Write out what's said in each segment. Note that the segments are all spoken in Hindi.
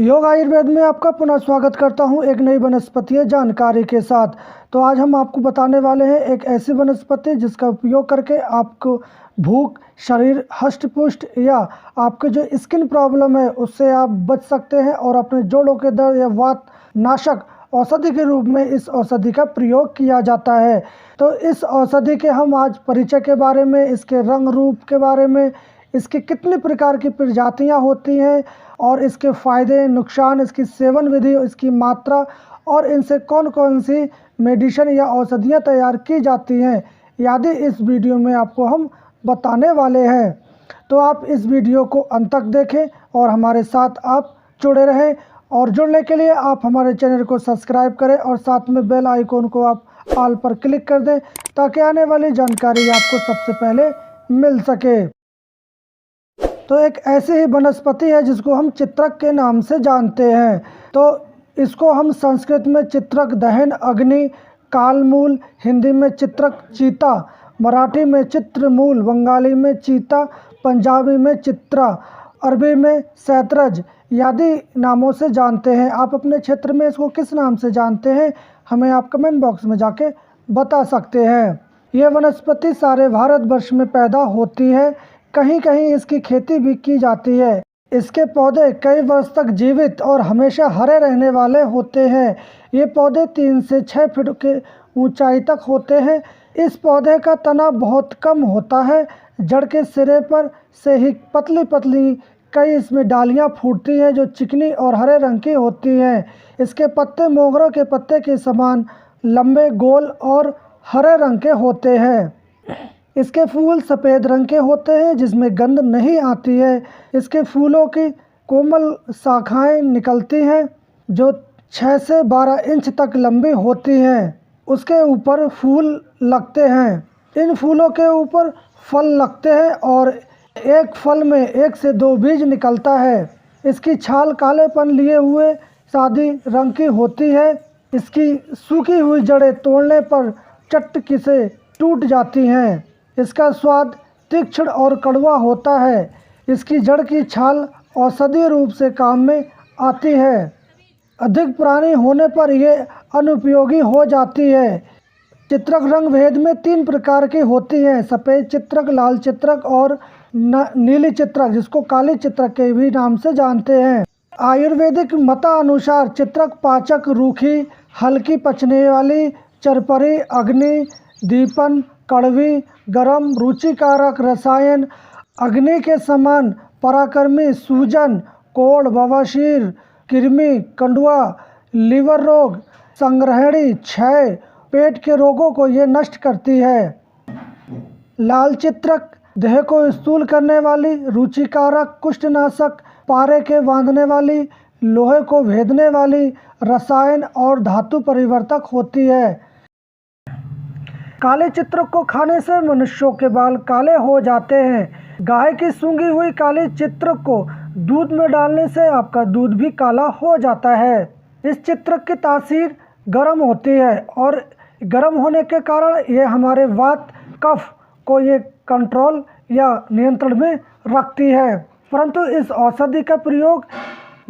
योग आयुर्वेद में आपका पुनः स्वागत करता हूं एक नई वनस्पतीय जानकारी के साथ। तो आज हम आपको बताने वाले हैं एक ऐसी वनस्पति जिसका उपयोग करके आपको भूख, शरीर हष्ट-पुष्ट या आपके जो स्किन प्रॉब्लम है उससे आप बच सकते हैं और अपने जोड़ों के दर्द या वात नाशक औषधि के रूप में इस औषधि का प्रयोग किया जाता है। तो इस औषधि के हम आज परिचय के बारे में, इसके रंग रूप के बारे में, इसकी कितनी प्रकार की प्रजातियां होती हैं और इसके फ़ायदे, नुकसान, इसकी सेवन विधि, इसकी मात्रा और इनसे कौन कौन सी मेडिसिन या औषधियाँ तैयार की जाती हैं आदि इस वीडियो में आपको हम बताने वाले हैं। तो आप इस वीडियो को अंत तक देखें और हमारे साथ आप जुड़े रहें। और जुड़ने के लिए आप हमारे चैनल को सब्सक्राइब करें और साथ में बेल आइकॉन को आप ऑल पर क्लिक कर दें ताकि आने वाली जानकारी आपको सबसे पहले मिल सके। तो एक ऐसी ही वनस्पति है जिसको हम चित्रक के नाम से जानते हैं। तो इसको हम संस्कृत में चित्रक दहन अग्नि, कालमूल, हिंदी में चित्रक चीता, मराठी में चित्रमूल, बंगाली में चीता, पंजाबी में चित्रा, अरबी में सैतरज आदि नामों से जानते हैं। आप अपने क्षेत्र में इसको किस नाम से जानते हैं हमें आप कमेंट बॉक्स में जाके बता सकते हैं। ये वनस्पति सारे भारतवर्ष में पैदा होती है, कहीं कहीं इसकी खेती भी की जाती है। इसके पौधे कई वर्ष तक जीवित और हमेशा हरे रहने वाले होते हैं। ये पौधे 3 से 6 फीट के ऊंचाई तक होते हैं। इस पौधे का तना बहुत कम होता है। जड़ के सिरे पर से ही पतली पतली कई इसमें डालियां फूटती हैं जो चिकनी और हरे रंग की होती हैं। इसके पत्ते मोगरों के पत्ते के समान लंबे, गोल और हरे रंग के होते हैं। इसके फूल सफ़ेद रंग के होते हैं जिसमें गंध नहीं आती है। इसके फूलों की कोमल शाखाएं निकलती हैं जो 6 से 12 इंच तक लंबी होती हैं। उसके ऊपर फूल लगते हैं। इन फूलों के ऊपर फल लगते हैं और एक फल में 1 से 2 बीज निकलता है। इसकी छाल कालेपन लिए हुए सादी रंग की होती है। इसकी सूखी हुई जड़ें तोड़ने पर चटकी से टूट जाती हैं। इसका स्वाद तीक्ष्ण और कड़वा होता है। इसकी जड़ की छाल औषधीय रूप से काम में आती है। अधिक पुरानी होने पर यह अनुपयोगी हो जाती है। चित्रक रंग भेद में 3 प्रकार की होती हैं, सफ़ेद चित्रक, लाल चित्रक और नीली चित्रक, जिसको काली चित्रक के भी नाम से जानते हैं। आयुर्वेदिक मतानुसार चित्रक पाचक, रूखी, हल्की पचने वाली, चरपरी, अग्नि, दीपन, कड़वी, गरम, रुचिकारक रसायन, अग्नि के समान पराक्रमी, सूजन, कोढ़, बवासीर, कृमि, कंडुआ, लीवर रोग, संग्रहणी, क्षय, पेट के रोगों को ये नष्ट करती है। लाल चित्रक देह को स्थूल करने वाली, रुचिकारक, कुष्ठनाशक, पारे के बांधने वाली, लोहे को भेदने वाली, रसायन और धातु परिवर्तक होती है। काले चित्रक को खाने से मनुष्यों के बाल काले हो जाते हैं। गाय की सूंघी हुई काली चित्रक को दूध में डालने से आपका दूध भी काला हो जाता है। इस चित्रक की तासीर गर्म होती है और गर्म होने के कारण ये हमारे वात कफ को ये कंट्रोल या नियंत्रण में रखती है। परंतु इस औषधि का प्रयोग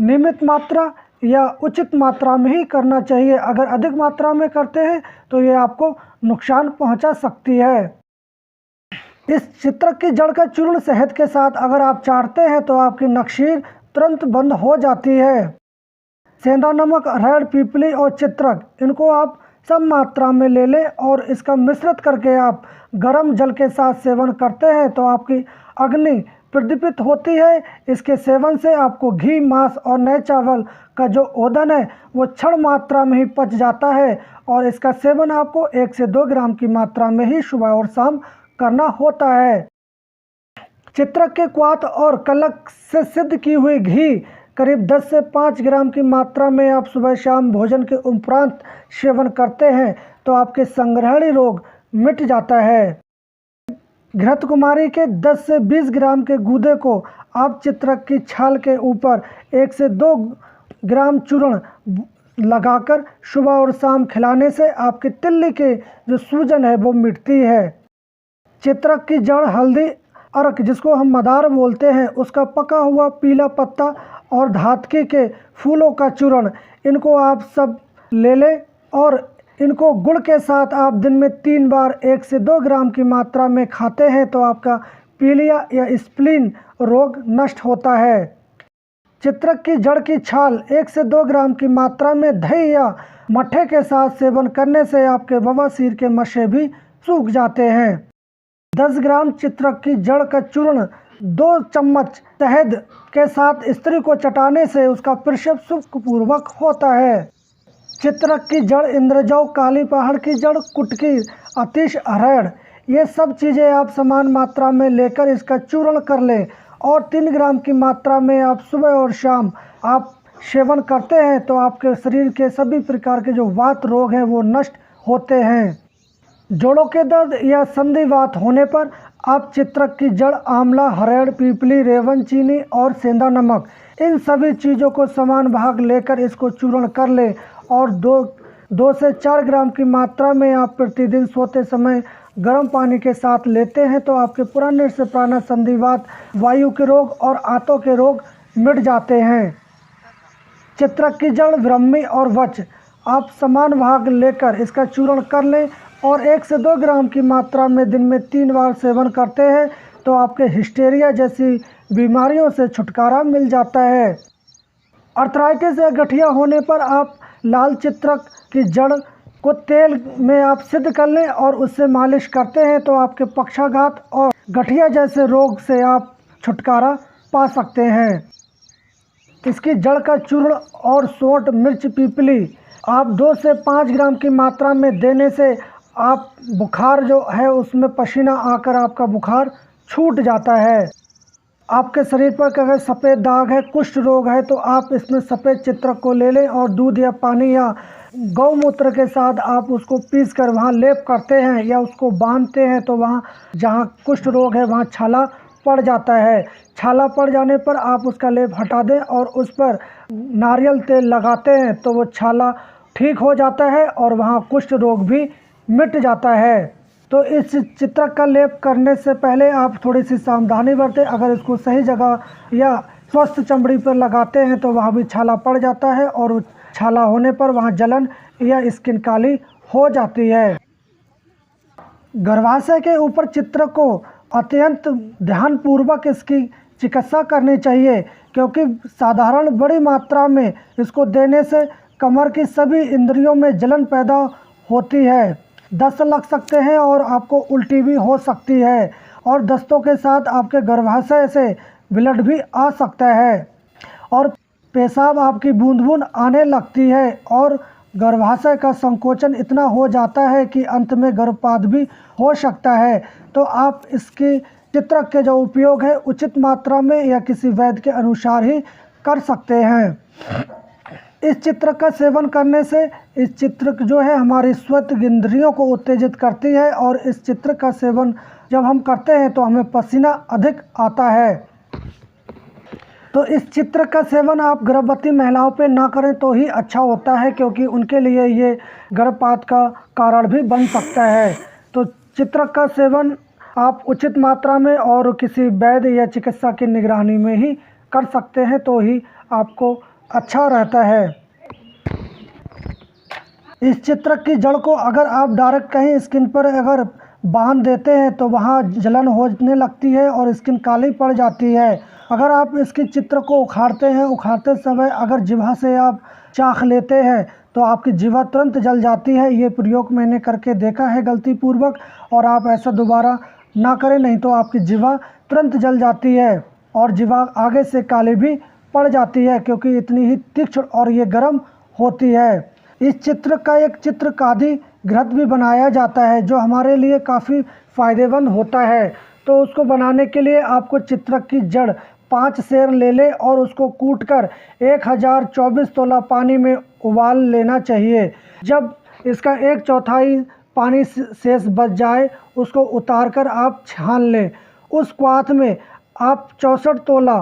नियमित मात्रा या उचित मात्रा में ही करना चाहिए। अगर अधिक मात्रा में करते हैं तो ये आपको नुकसान पहुंचा सकती है। इस चित्रक की जड़ का चूर्ण शहद के साथ अगर आप चाटते हैं तो आपकी नक्सीर तुरंत बंद हो जाती है। सेंधा नमक, अरहर, पीपली और चित्रक, इनको आप सब मात्रा में ले लें और इसका मिश्रित करके आप गर्म जल के साथ सेवन करते हैं तो आपकी अग्नि प्रदीपित होती है। इसके सेवन से आपको घी, मांस और नए चावल का जो ओदन है वो क्षण मात्रा में ही पच जाता है और इसका सेवन आपको 1 से 2 ग्राम की मात्रा में ही सुबह और शाम करना होता है। चित्रक के क्वाथ और कलक से सिद्ध की हुई घी करीब 10 से 5 ग्राम की मात्रा में आप सुबह शाम भोजन के उपरांत सेवन करते हैं तो आपके संग्रहणी रोग मिट जाता है। घृत कुमारी के 10 से 20 ग्राम के गूदे को आप चित्रक की छाल के ऊपर 1 से 2 ग्राम चूर्ण लगाकर सुबह और शाम खिलाने से आपकी तिल्ली के जो सूजन है वो मिटती है। चित्रक की जड़ हल्दी अर्क जिसको हम मदार बोलते हैं, उसका पका हुआ पीला पत्ता और धातकी के फूलों का चूर्ण, इनको आप सब ले लें और इनको गुड़ के साथ आप दिन में 3 बार 1 से 2 ग्राम की मात्रा में खाते हैं तो आपका पीलिया या स्प्लीन रोग नष्ट होता है। चित्रक की जड़ की छाल 1 से 2 ग्राम की मात्रा में दही या मट्ठे के साथ सेवन करने से आपके बवासीर के मशे भी सूख जाते हैं। 10 ग्राम चित्रक की जड़ का चूर्ण 2 चम्मच शहद के साथ स्त्री को चटाने से उसका प्रसव सुखपूर्वक होता है। चित्रक की जड़, इंद्रजौ, काली पहाड़ की जड़, कुटकी, अतिश, हरड़, ये सब चीज़ें आप समान मात्रा में लेकर इसका चूर्ण कर लें और 3 ग्राम की मात्रा में आप सुबह और शाम आप सेवन करते हैं तो आपके शरीर के सभी प्रकार के जो वात रोग हैं वो नष्ट होते हैं। जोड़ों के दर्द या संधिवात होने पर आप चित्रक की जड़, आंवला, हरड़, पीपली, रेवन, चीनी और सेंधा नमक, इन सभी चीज़ों को समान भाग लेकर इसको चूर्ण कर लें और 2 से 4 ग्राम की मात्रा में आप प्रतिदिन सोते समय गर्म पानी के साथ लेते हैं तो आपके पुराने से पुराना संधिवात, वायु के रोग और आंतों के रोग मिट जाते हैं। चित्रक की जड़, ब्रह्मी और वच आप समान भाग लेकर इसका चूर्ण कर लें और 1 से 2 ग्राम की मात्रा में दिन में 3 बार सेवन करते हैं तो आपके हिस्टेरिया जैसी बीमारियों से छुटकारा मिल जाता है। अर्थराइटिस या गठिया होने पर आप लाल चित्रक की जड़ को तेल में आप सिद्ध कर लें और उससे मालिश करते हैं तो आपके पक्षाघात और गठिया जैसे रोग से आप छुटकारा पा सकते हैं। इसकी जड़ का चूर्ण और सोंठ, मिर्च, पीपली आप 2 से 5 ग्राम की मात्रा में देने से आप बुखार जो है उसमें पसीना आकर आपका बुखार छूट जाता है। आपके शरीर पर अगर सफ़ेद दाग है, कुष्ठ रोग है, तो आप इसमें सफ़ेद चित्रक को ले लें और दूध या पानी या गौमूत्र के साथ आप उसको पीस कर वहाँ लेप करते हैं या उसको बांधते हैं तो वहाँ जहाँ कुष्ठ रोग है वहाँ छाला पड़ जाता है। छाला पड़ जाने पर आप उसका लेप हटा दें और उस पर नारियल तेल लगाते हैं तो वो छाला ठीक हो जाता है और वहाँ कुष्ठ रोग भी मिट जाता है। तो इस चित्रक का लेप करने से पहले आप थोड़ी सी सावधानी बरतें। अगर इसको सही जगह या स्वस्थ चमड़ी पर लगाते हैं तो वहाँ भी छाला पड़ जाता है और छाला होने पर वहाँ जलन या स्किन काली हो जाती है। गर्भाशय के ऊपर चित्रक को अत्यंत ध्यानपूर्वक इसकी चिकित्सा करनी चाहिए क्योंकि साधारण बड़ी मात्रा में इसको देने से कमर की सभी इंद्रियों में जलन पैदा होती है, दस्त लग सकते हैं और आपको उल्टी भी हो सकती है और दस्तों के साथ आपके गर्भाशय से ब्लड भी आ सकता है और पेशाब आपकी बूंद बूंद आने लगती है और गर्भाशय का संकोचन इतना हो जाता है कि अंत में गर्भपात भी हो सकता है। तो आप इसकी चित्रक के जो उपयोग है उचित मात्रा में या किसी वैद्य के अनुसार ही कर सकते हैं। इस चित्रक का सेवन करने से इस चित्रक जो है हमारी श्वेत इंद्रियों को उत्तेजित करती है और इस चित्रक का सेवन जब हम करते हैं तो हमें पसीना अधिक आता है। तो इस चित्रक का सेवन आप गर्भवती महिलाओं पे ना करें तो ही अच्छा होता है क्योंकि उनके लिए ये गर्भपात का कारण भी बन सकता है। तो चित्रक का सेवन आप उचित मात्रा में और किसी वैद्य या चिकित्सा की निगरानी में ही कर सकते हैं तो ही आपको अच्छा रहता है। इस चित्रक की जड़ को अगर आप डायरेक्ट कहीं स्किन पर अगर बांध देते हैं तो वहाँ जलन होने लगती है और स्किन काली पड़ जाती है। अगर आप इसकी चित्र को उखाड़ते हैं, उखाड़ते समय अगर जिह्वा से आप चाख लेते हैं तो आपकी जिह्वा तुरंत जल जाती है। ये प्रयोग मैंने करके देखा है गलतीपूर्वक और आप ऐसा दोबारा ना करें, नहीं तो आपकी जिह्वा तुरंत जल जाती है और जिह्वा आगे से काली भी पड़ जाती है क्योंकि इतनी ही तीक्ष्ण और ये गर्म होती है। इस चित्र का एक चित्रकादि घृत भी बनाया जाता है जो हमारे लिए काफ़ी फ़ायदेमंद होता है। तो उसको बनाने के लिए आपको चित्रक की जड़ 5 सेर ले लें और उसको कूटकर 1024 तोला पानी में उबाल लेना चाहिए। जब इसका 1/4 पानी शेष बच जाए उसको उतार कर आप छान लें। उस क्वाथ में आप 64 तोला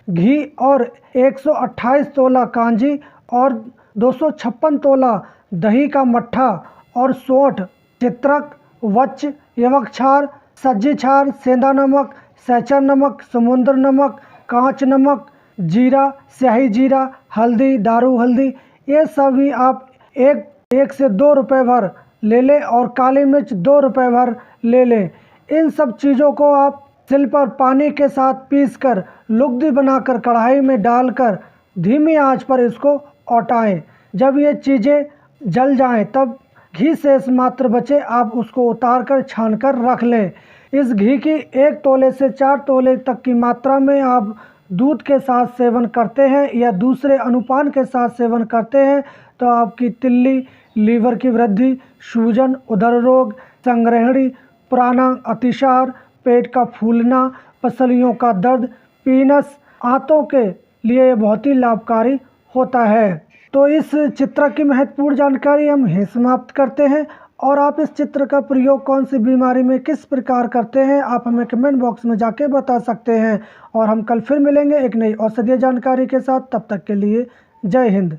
घी और 128 तोला कांजी और 256 तोला दही का मट्ठा और सोंठ, चित्रक, वच, यवक क्षार, सज्जी क्षार, सेंधा नमक, सैचा नमक, समुद्र नमक, कांच नमक, जीरा, स्याही जीरा, हल्दी, दारू हल्दी, ये सभी आप एक से 2 रुपये भर ले लें और काली मिर्च 2 रुपये भर ले लें। इन सब चीज़ों को आप सिल पर पानी के साथ पीसकर लुगदी बनाकर कढ़ाई में डालकर धीमी आंच पर इसको औटाएं। जब ये चीज़ें जल जाएं तब घी शेष मात्र बचे, आप उसको उतार कर छान कर रख लें। इस घी की 1 तोले से 4 तोले तक की मात्रा में आप दूध के साथ सेवन करते हैं या दूसरे अनुपान के साथ सेवन करते हैं तो आपकी तिल्ली, लीवर की वृद्धि, सूजन, उदर रोग, संग्रहणी, पुराना अतिसार, पेट का फूलना, पसलियों का दर्द, पीनस, आंतों के लिए बहुत ही लाभकारी होता है। तो इस चित्र की महत्वपूर्ण जानकारी हम यहीं समाप्त करते हैं और आप इस चित्र का प्रयोग कौन सी बीमारी में किस प्रकार करते हैं आप हमें कमेंट बॉक्स में जाके बता सकते हैं। और हम कल फिर मिलेंगे एक नई औषधीय जानकारी के साथ। तब तक के लिए जय हिंद।